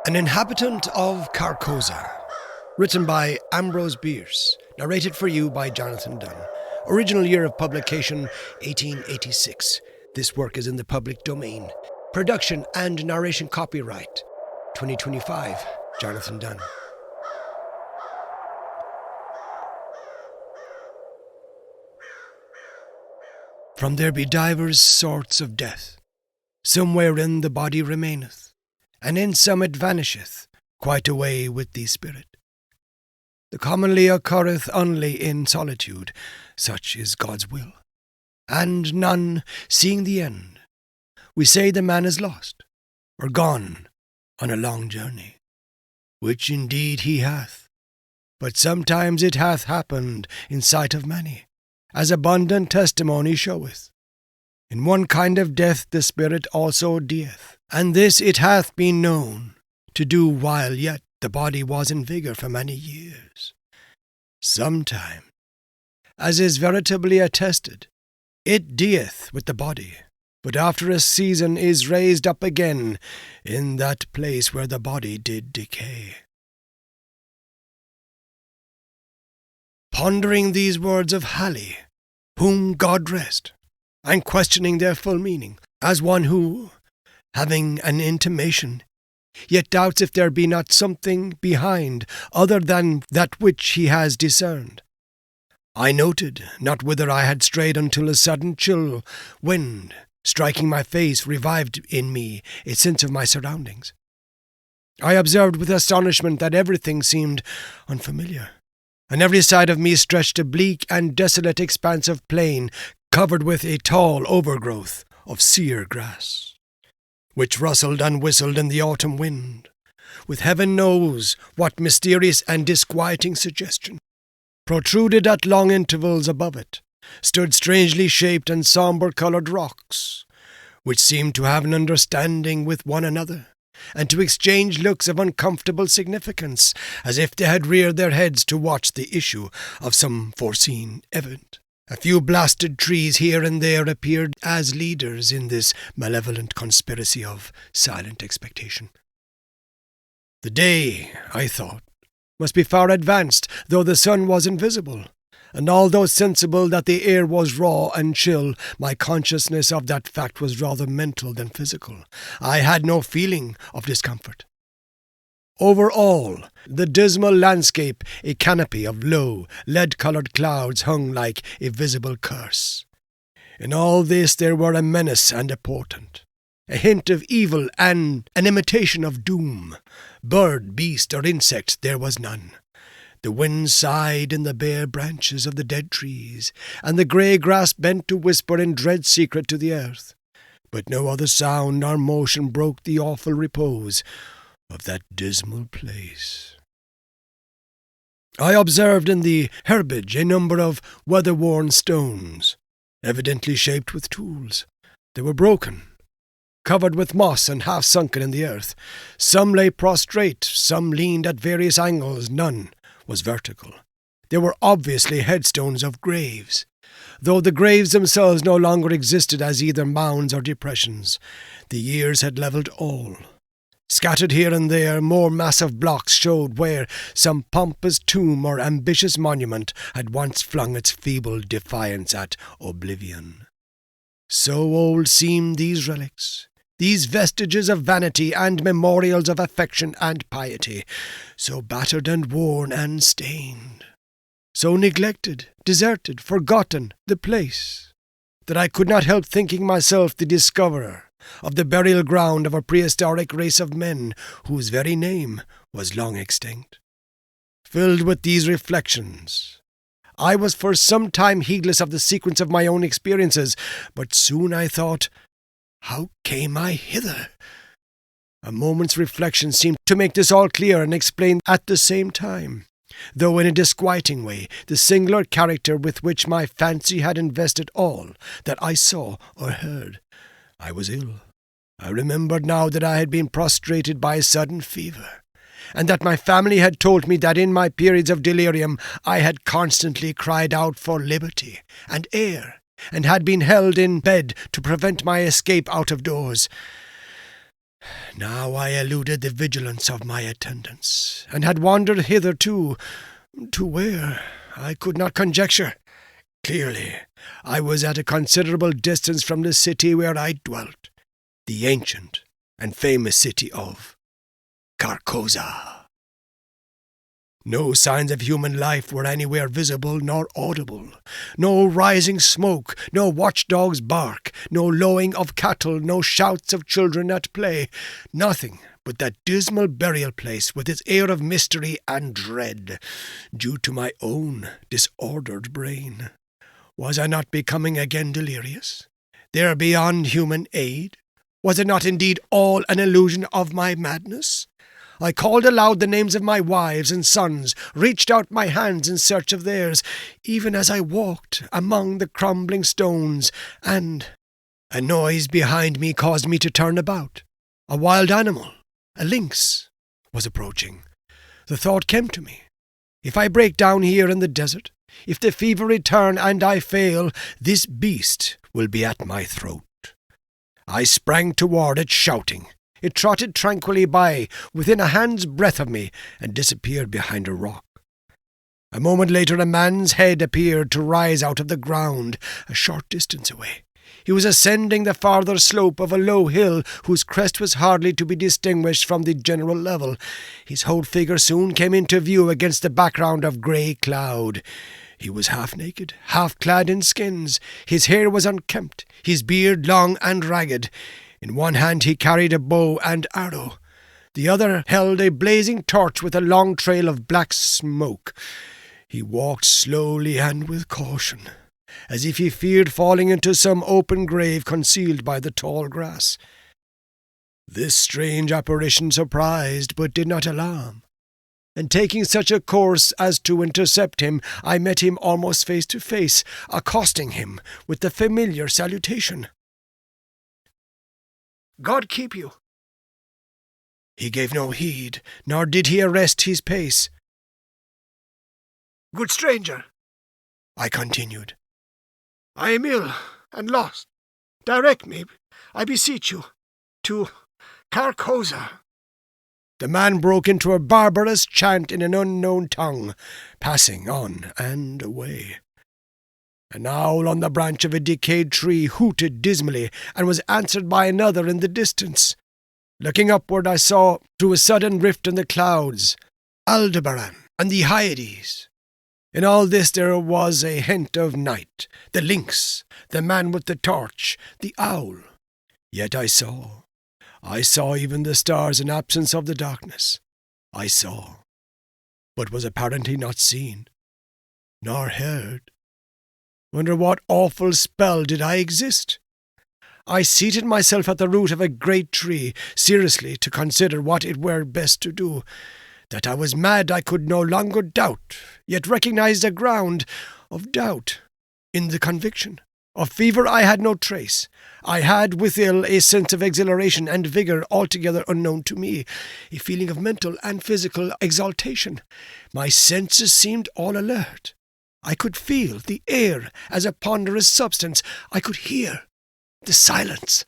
An Inhabitant of Carcosa, written by Ambrose Bierce, narrated for you by Jonathan Dunne. Original year of publication, 1886. This work is in the public domain. Production and narration copyright, 2025, Jonathan Dunne. From there be divers sorts of death, some wherein the body remaineth, and in some it vanisheth, quite away with the spirit. The commonly occurreth only in solitude, such is God's will. And none, seeing the end, we say the man is lost, or gone on a long journey, which indeed he hath. But sometimes it hath happened in sight of many, as abundant testimony showeth. In one kind of death the spirit also dieth, and this it hath been known to do while yet the body was in vigour for many years. Sometime, as is veritably attested, it dieth with the body, but after a season is raised up again in that place where the body did decay. Pondering these words of Halley, whom God rest, and questioning their full meaning, as one who, having an intimation, yet doubts if there be not something behind other than that which he has discerned, I noted not whither I had strayed until a sudden chill wind, striking my face, revived in me a sense of my surroundings. I observed with astonishment that everything seemed unfamiliar. On every side of me stretched a bleak and desolate expanse of plain, covered with a tall overgrowth of sere grass, which rustled and whistled in the autumn wind, with heaven knows what mysterious and disquieting suggestion. Protruded at long intervals above it stood strangely shaped and sombre-coloured rocks, which seemed to have an understanding with one another, and to exchange looks of uncomfortable significance, as if they had reared their heads to watch the issue of some foreseen event. A few blasted trees here and there appeared as leaders in this malevolent conspiracy of silent expectation. The day, I thought, must be far advanced, though the sun was invisible, and although sensible that the air was raw and chill, my consciousness of that fact was rather mental than physical. I had no feeling of discomfort. Over all the dismal landscape a canopy of low, lead-coloured clouds hung like a visible curse. In all this there were a menace and a portent, a hint of evil and an imitation of doom. Bird, beast, or insect there was none. The wind sighed in the bare branches of the dead trees, and the grey grass bent to whisper in dread secret to the earth. But no other sound nor motion broke the awful repose of that dismal place. I observed in the herbage a number of weather-worn stones, evidently shaped with tools. They were broken, covered with moss and half sunken in the earth. Some lay prostrate, some leaned at various angles, none was vertical. They were obviously headstones of graves, though the graves themselves no longer existed as either mounds or depressions. The years had levelled all. Scattered here and there, more massive blocks showed where some pompous tomb or ambitious monument had once flung its feeble defiance at oblivion. So old seemed these relics, these vestiges of vanity and memorials of affection and piety, so battered and worn and stained, so neglected, deserted, forgotten the place, that I could not help thinking myself the discoverer of the burial ground of a prehistoric race of men whose very name was long extinct. Filled with these reflections, I was for some time heedless of the sequence of my own experiences, but soon I thought, how came I hither? A moment's reflection seemed to make this all clear and explain at the same time, though in a disquieting way, the singular character with which my fancy had invested all that I saw or heard. I was ill. I remembered now that I had been prostrated by a sudden fever, and that my family had told me that in my periods of delirium I had constantly cried out for liberty and air, and had been held in bed to prevent my escape out of doors. Now I eluded the vigilance of my attendants, and had wandered hither to where, I could not conjecture. Clearly, I was at a considerable distance from the city where I dwelt, the ancient and famous city of Carcosa. No signs of human life were anywhere visible nor audible. No rising smoke, no watchdog's bark, no lowing of cattle, no shouts of children at play. Nothing but that dismal burial place with its air of mystery and dread, due to my own disordered brain. Was I not becoming again delirious? There beyond human aid? Was it not indeed all an illusion of my madness? I called aloud the names of my wives and sons, reached out my hands in search of theirs, even as I walked among the crumbling stones, and a noise behind me caused me to turn about. A wild animal, a lynx, was approaching. The thought came to me, if I break down here in the desert, if the fever return and I fail, this beast will be at my throat. I sprang toward it, shouting. It trotted tranquilly by, within a hand's breadth of me, and disappeared behind a rock. A moment later a man's head appeared to rise out of the ground, a short distance away. He was ascending the farther slope of a low hill, whose crest was hardly to be distinguished from the general level. His whole figure soon came into view against the background of grey cloud. He was half naked, half clad in skins. His hair was unkempt, his beard long and ragged. In one hand he carried a bow and arrow. The other held a blazing torch with a long trail of black smoke. He walked slowly and with caution, as if he feared falling into some open grave concealed by the tall grass. This strange apparition surprised but did not alarm, and taking such a course as to intercept him, I met him almost face to face, accosting him with the familiar salutation. "God keep you." He gave no heed, nor did he arrest his pace. "Good stranger," I continued, "I am ill and lost. Direct me, I beseech you, to Carcosa." The man broke into a barbarous chant in an unknown tongue, passing on and away. An owl on the branch of a decayed tree hooted dismally, and was answered by another in the distance. Looking upward, I saw, through a sudden rift in the clouds, Aldebaran and the Hyades. In all this there was a hint of night, the lynx, the man with the torch, the owl. Yet I saw even the stars in absence of the darkness. I saw, but was apparently not seen, nor heard. Under what awful spell did I exist? I seated myself at the root of a great tree, seriously to consider what it were best to do. That I was mad I could no longer doubt, yet recognized a ground of doubt in the conviction. Of fever I had no trace. I had withal a sense of exhilaration and vigour altogether unknown to me, a feeling of mental and physical exaltation. My senses seemed all alert. I could feel the air as a ponderous substance. I could hear the silence.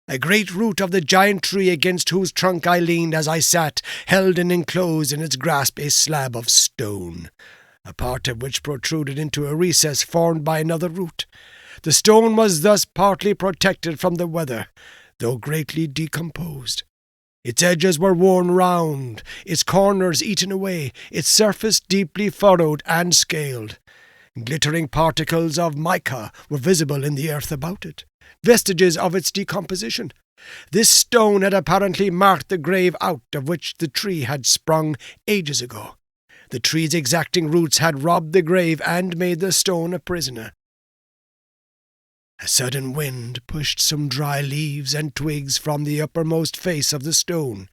A great root of the giant tree against whose trunk I leaned as I sat held and enclosed in its grasp a slab of stone, a part of which protruded into a recess formed by another root. The stone was thus partly protected from the weather, though greatly decomposed. Its edges were worn round, its corners eaten away, its surface deeply furrowed and scaled. Glittering particles of mica were visible in the earth about it, vestiges of its decomposition. This stone had apparently marked the grave out of which the tree had sprung ages ago. The tree's exacting roots had robbed the grave and made the stone a prisoner. A sudden wind pushed some dry leaves and twigs from the uppermost face of the stone.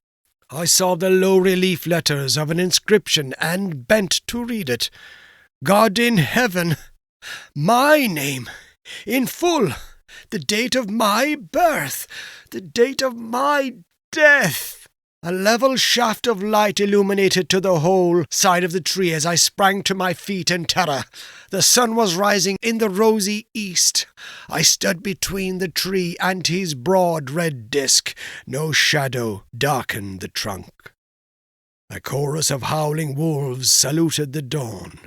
I saw the low relief letters of an inscription and bent to read it. God in heaven! My name! In full! The date of my birth! The date of my death! A level shaft of light illuminated to the whole side of the tree as I sprang to my feet in terror. The sun was rising in the rosy east. I stood between the tree and his broad red disk. No shadow darkened the trunk. A chorus of howling wolves saluted the dawn.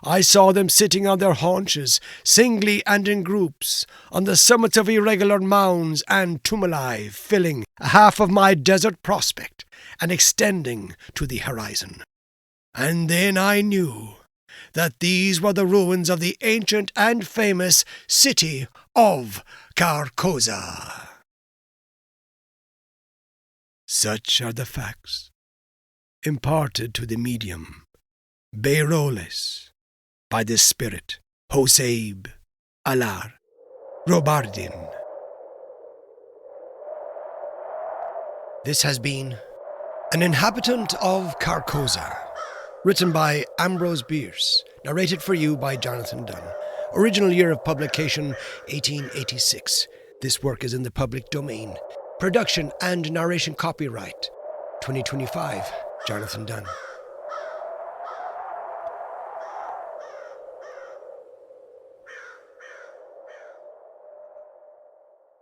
I saw them sitting on their haunches, singly and in groups, on the summits of irregular mounds and tumuli, filling half of my desert prospect and extending to the horizon. And then I knew that these were the ruins of the ancient and famous city of Carcosa. Such are the facts imparted to the medium, Beiroles, by the spirit Hoseib Alar Robardin. This has been An Inhabitant of Carcosa, written by Ambrose Bierce, narrated for you by Jonathan Dunne. Original year of publication 1886. This work is in the public domain. Production and narration copyright 2025, Jonathan Dunne.